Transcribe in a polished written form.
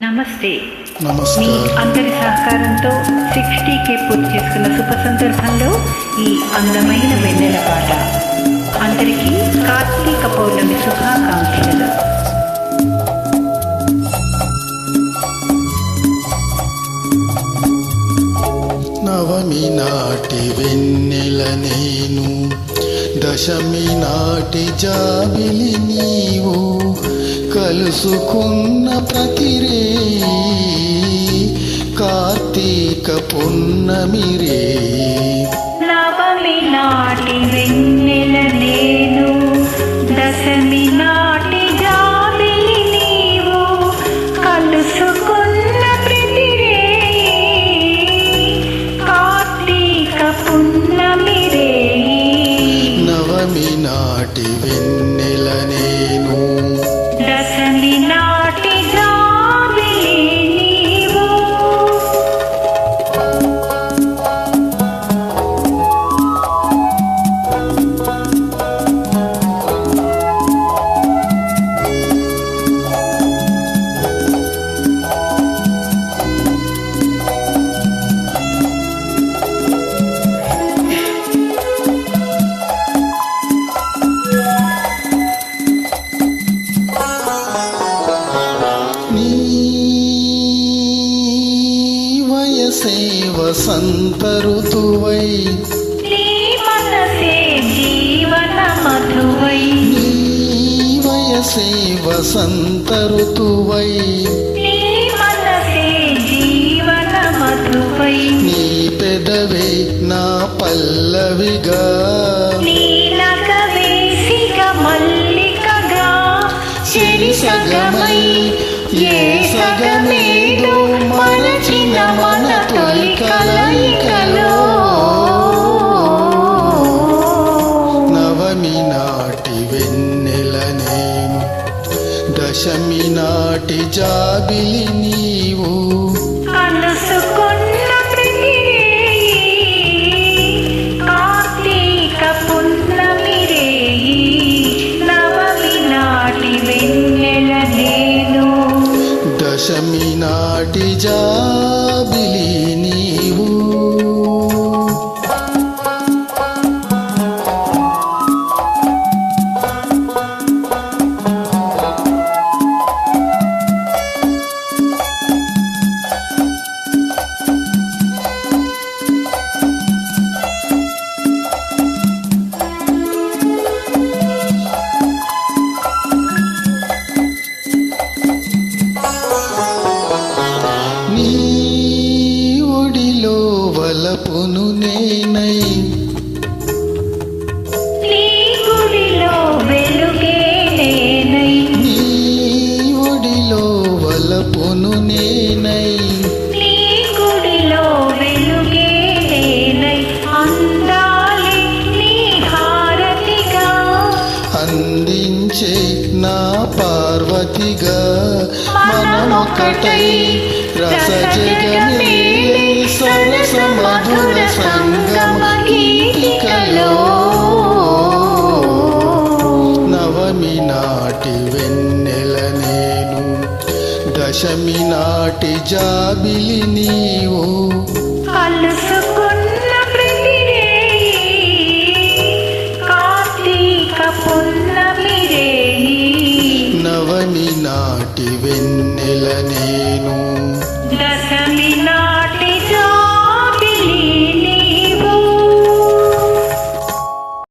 నమస్తే. మీ నమస్కారం. అందరి సహకారంతో 60K పూర్తి చేసుకున్న శుభ సందర్భంలో ఈ అందమైన వెన్నెల పాట. అందరికీ కార్తీక పౌర్ణమి శుభాకాంక్షలు. నవమి నాటి వెన్నెల నేను, దశమి నాటి జాబిలి నీవు, కలుసుకున్న ప్రతిరే కార్తీక పున్నమి రే. నవమి నాటి వెన్నెల నేను, దశమి నాటి జాబిలి నీవు, కలుసుకున్న ప్రతిరే కార్తీక పున్నమి రే. నవమి నాటి వెన్నెల నేను, దశమి నాటి జాబిలి నీవు. నీ వయసే వసంత ఋతువై, నీ మనసే జీవన మధువై, నీ వయసే వసంత ఋతువై, నీ మనసే జీవన మధువై, నీ పెదవే నా పల్లవిగా, నీలక వేసిక మల్లికగా, చెరి సగమై ఏ సగమేదో మరచిన మన తొలి కలయికలో. నవమి నాటి వెన్నెల నేను, దశమి నాటి జాబిలి నీవు, కలుసుకున్న ప్రతి కార్తీక పున్నమి రేయి. నవమి నాటి వెన్నెల నేను, దశమి నాటి జాబిలి నీవు. నీ ఒడిలో వలపును నేనై, నీ గుడిలో వెలుగే నేనై, నీ ఒడిలో వలపును నేనై, నీ గుడిలో వెలుగే నేనై, అందాలే నీ హారతిగా, అందించే నా పార్వతిగా, మనమొకటై రసజగమే సరస మధుర సంగమ గీతికలో. నవమి నాటి వెన్నెల నేను, దశమి నాటి జాబిలి నీవు, కలుసుకున్న